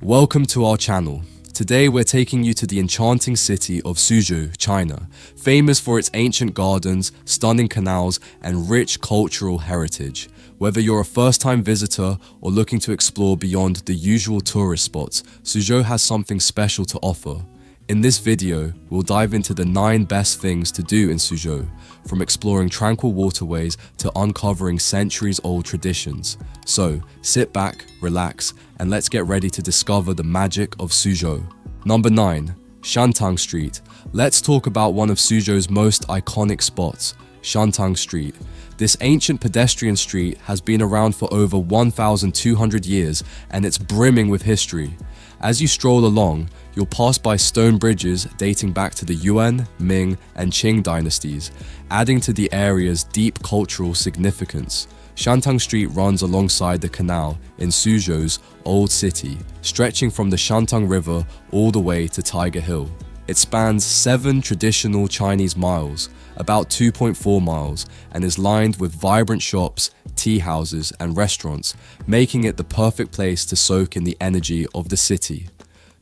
Welcome to our channel. Today we're taking you to the enchanting city of Suzhou, China, famous for its ancient gardens, stunning canals, and rich cultural heritage. Whether you're a first-time visitor or looking to explore beyond the usual tourist spots, Suzhou has something special to offer. In this video, we'll dive into the 9 best things to do in Suzhou, from exploring tranquil waterways to uncovering centuries-old traditions. So, sit back, relax, and let's get ready to discover the magic of Suzhou. Number 9. Shantang Street. Let's talk about one of Suzhou's most iconic spots, Shantang Street. This ancient pedestrian street has been around for over 1,200 years and it's brimming with history. As you stroll along, you'll pass by stone bridges dating back to the Yuan, Ming, and Qing dynasties, adding to the area's deep cultural significance. Shantang Street runs alongside the Canal in Suzhou's old city, stretching from the Shantang River all the way to Tiger Hill. It spans 7 traditional Chinese miles, about 2.4 miles, and is lined with vibrant shops, tea houses, and restaurants, making it the perfect place to soak in the energy of the city.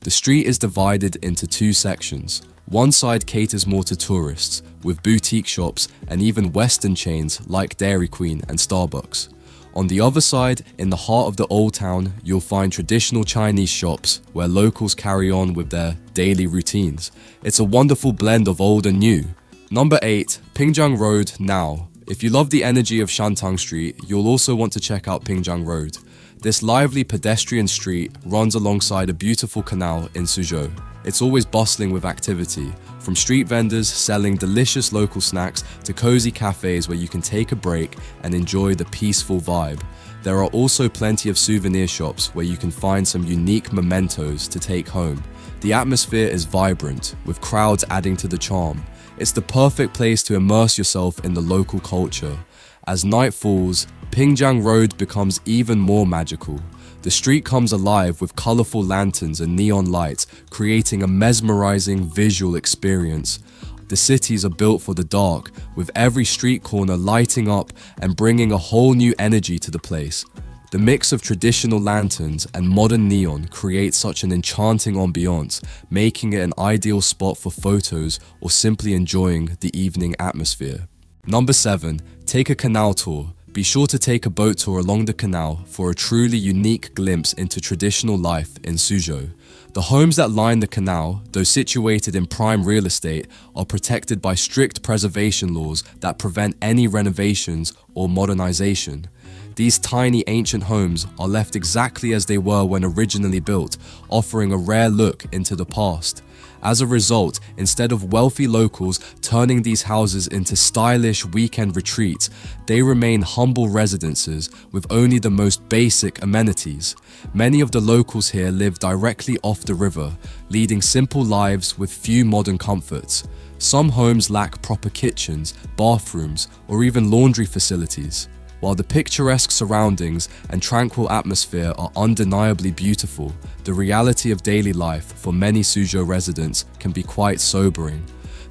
The street is divided into 2 sections. One side caters more to tourists, with boutique shops and even Western chains like Dairy Queen and Starbucks. On the other side, in the heart of the old town, you'll find traditional Chinese shops where locals carry on with their daily routines. It's a wonderful blend of old and new. Number 8. Pingjiang Road now. If you love the energy of Shantang Street, you'll also want to check out Pingjiang Road. This lively pedestrian street runs alongside a beautiful canal in Suzhou. It's always bustling with activity, from street vendors selling delicious local snacks to cozy cafes where you can take a break and enjoy the peaceful vibe. There are also plenty of souvenir shops where you can find some unique mementos to take home. The atmosphere is vibrant, with crowds adding to the charm. It's the perfect place to immerse yourself in the local culture. As night falls, Pingjiang Road becomes even more magical. The street comes alive with colorful lanterns and neon lights, creating a mesmerizing visual experience. The cities are built for the dark, with every street corner lighting up and bringing a whole new energy to the place. The mix of traditional lanterns and modern neon creates such an enchanting ambiance, making it an ideal spot for photos or simply enjoying the evening atmosphere. Number 7. Take a canal tour. Be sure to take a boat tour along the canal for a truly unique glimpse into traditional life in Suzhou. The homes that line the canal, though situated in prime real estate, are protected by strict preservation laws that prevent any renovations or modernization. These tiny ancient homes are left exactly as they were when originally built, offering a rare look into the past. As a result, instead of wealthy locals turning these houses into stylish weekend retreats, they remain humble residences with only the most basic amenities. Many of the locals here live directly off the river, leading simple lives with few modern comforts. Some homes lack proper kitchens, bathrooms, or even laundry facilities. While the picturesque surroundings and tranquil atmosphere are undeniably beautiful, the reality of daily life for many Suzhou residents can be quite sobering.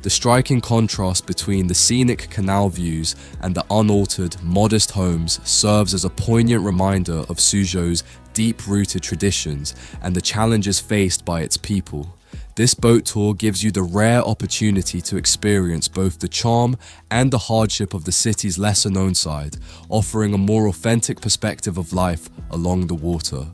The striking contrast between the scenic canal views and the unaltered, modest homes serves as a poignant reminder of Suzhou's deep-rooted traditions and the challenges faced by its people. This boat tour gives you the rare opportunity to experience both the charm and the hardship of the city's lesser-known side, offering a more authentic perspective of life along the water.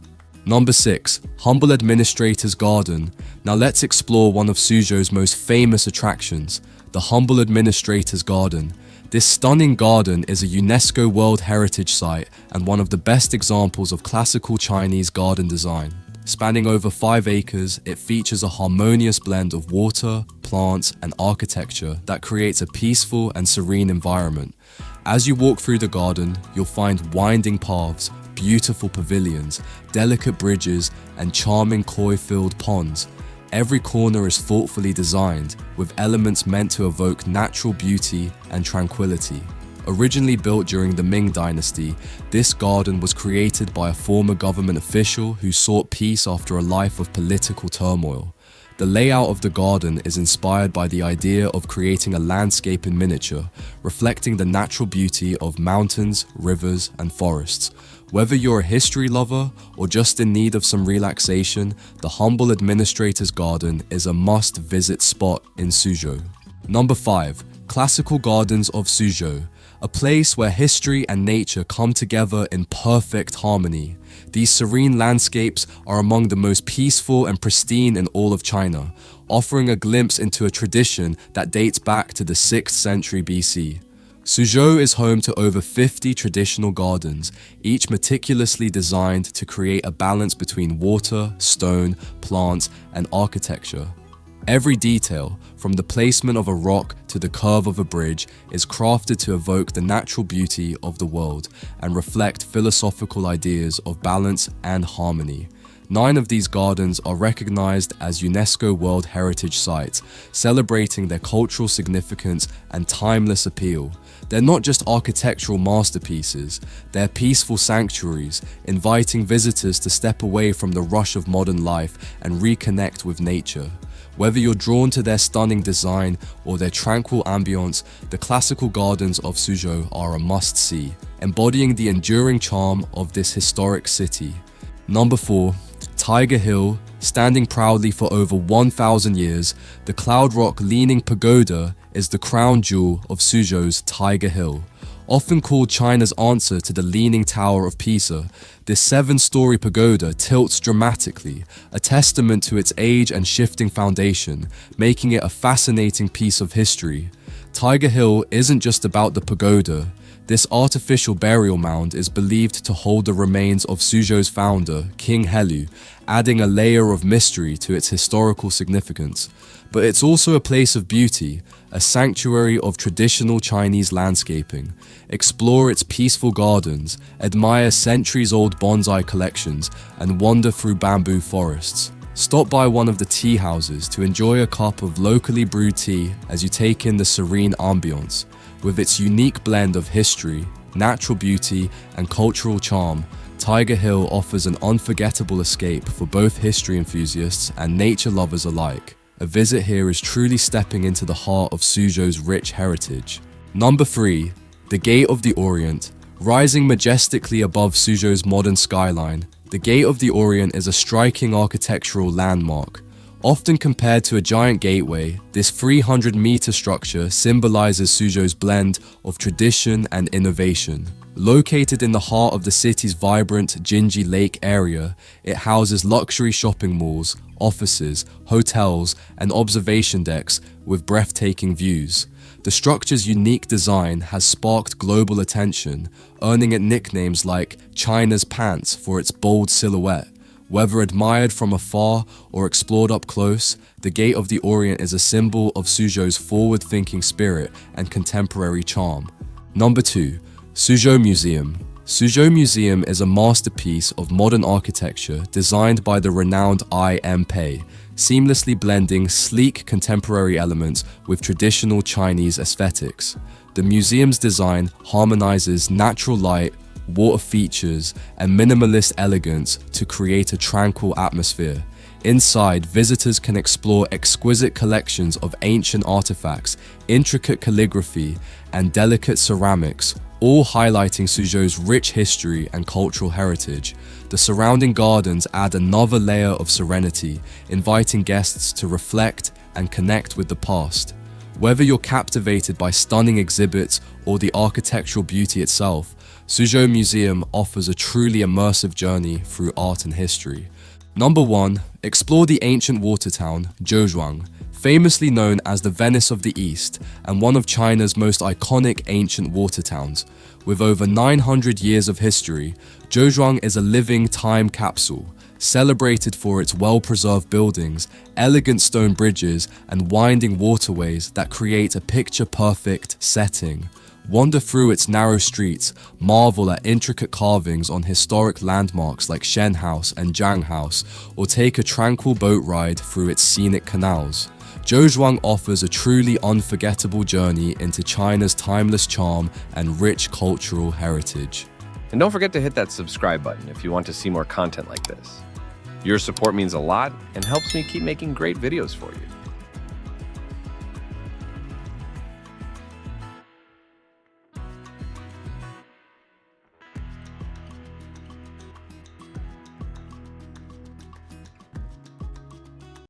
Number 6. Humble Administrator's Garden. Now let's explore one of Suzhou's most famous attractions, the Humble Administrator's Garden. This stunning garden is a UNESCO World Heritage Site and one of the best examples of classical Chinese garden design. Spanning over 5 acres, it features a harmonious blend of water, plants, and architecture that creates a peaceful and serene environment. As you walk through the garden, you'll find winding paths, beautiful pavilions, delicate bridges, and charming koi-filled ponds. Every corner is thoughtfully designed, with elements meant to evoke natural beauty and tranquility. Originally built during the Ming dynasty, this garden was created by a former government official who sought peace after a life of political turmoil. The layout of the garden is inspired by the idea of creating a landscape in miniature, reflecting the natural beauty of mountains, rivers, and forests. Whether you're a history lover or just in need of some relaxation, the humble administrator's garden is a must-visit spot in Suzhou. Number 5. Classical Gardens of Suzhou, a place where history and nature come together in perfect harmony. These serene landscapes are among the most peaceful and pristine in all of China, offering a glimpse into a tradition that dates back to the 6th century BC. Suzhou is home to over 50 traditional gardens, each meticulously designed to create a balance between water, stone, plants, and architecture. Every detail, from the placement of a rock to the curve of a bridge, is crafted to evoke the natural beauty of the world and reflect philosophical ideas of balance and harmony. 9 of these gardens are recognized as UNESCO World Heritage Sites, celebrating their cultural significance and timeless appeal. They're not just architectural masterpieces, they're peaceful sanctuaries, inviting visitors to step away from the rush of modern life and reconnect with nature. Whether you're drawn to their stunning design or their tranquil ambience, the classical gardens of Suzhou are a must-see, embodying the enduring charm of this historic city. Number 4. Tiger Hill. Standing proudly for over 1,000 years, the Cloud Rock Leaning Pagoda is the crown jewel of Suzhou's Tiger Hill. Often called China's answer to the Leaning Tower of Pisa, this 7-story pagoda tilts dramatically, a testament to its age and shifting foundation, making it a fascinating piece of history. Tiger Hill isn't just about the pagoda. This artificial burial mound is believed to hold the remains of Suzhou's founder, King Helu, adding a layer of mystery to its historical significance. But it's also a place of beauty, a sanctuary of traditional Chinese landscaping. Explore its peaceful gardens, admire centuries-old bonsai collections, and wander through bamboo forests. Stop by one of the tea houses to enjoy a cup of locally brewed tea as you take in the serene ambience. With its unique blend of history, natural beauty, and cultural charm, Tiger Hill offers an unforgettable escape for both history enthusiasts and nature lovers alike. A visit here is truly stepping into the heart of Suzhou's rich heritage. Number 3. The Gate of the Orient. Rising majestically above Suzhou's modern skyline, the Gate of the Orient is a striking architectural landmark. Often compared to a giant gateway, this 300-meter structure symbolizes Suzhou's blend of tradition and innovation. Located in the heart of the city's vibrant Jinji Lake area, it houses luxury shopping malls, offices, hotels, and observation decks with breathtaking views. The structure's unique design has sparked global attention, earning it nicknames like China's Pants for its bold silhouette. Whether admired from afar or explored up close, the Gate of the Orient is a symbol of Suzhou's forward-thinking spirit and contemporary charm. Number 2. Suzhou Museum. Suzhou Museum is a masterpiece of modern architecture designed by the renowned I.M. Pei, seamlessly blending sleek contemporary elements with traditional Chinese aesthetics. The museum's design harmonizes natural light, water features, and minimalist elegance to create a tranquil atmosphere. Inside, visitors can explore exquisite collections of ancient artifacts, intricate calligraphy, and delicate ceramics, all highlighting Suzhou's rich history and cultural heritage. The surrounding gardens add another layer of serenity, inviting guests to reflect and connect with the past. Whether you're captivated by stunning exhibits or the architectural beauty itself, Suzhou Museum offers a truly immersive journey through art and history. Number 1. Explore the ancient water town, Zhouzhuang. Famously known as the Venice of the East and one of China's most iconic ancient water towns. With over 900 years of history, Zhouzhuang is a living time capsule, celebrated for its well-preserved buildings, elegant stone bridges, and winding waterways that create a picture-perfect setting. Wander through its narrow streets, marvel at intricate carvings on historic landmarks like Shen House and Jiang House, or take a tranquil boat ride through its scenic canals. Zhouzhuang offers a truly unforgettable journey into China's timeless charm and rich cultural heritage. And don't forget to hit that subscribe button if you want to see more content like this. Your support means a lot and helps me keep making great videos for you.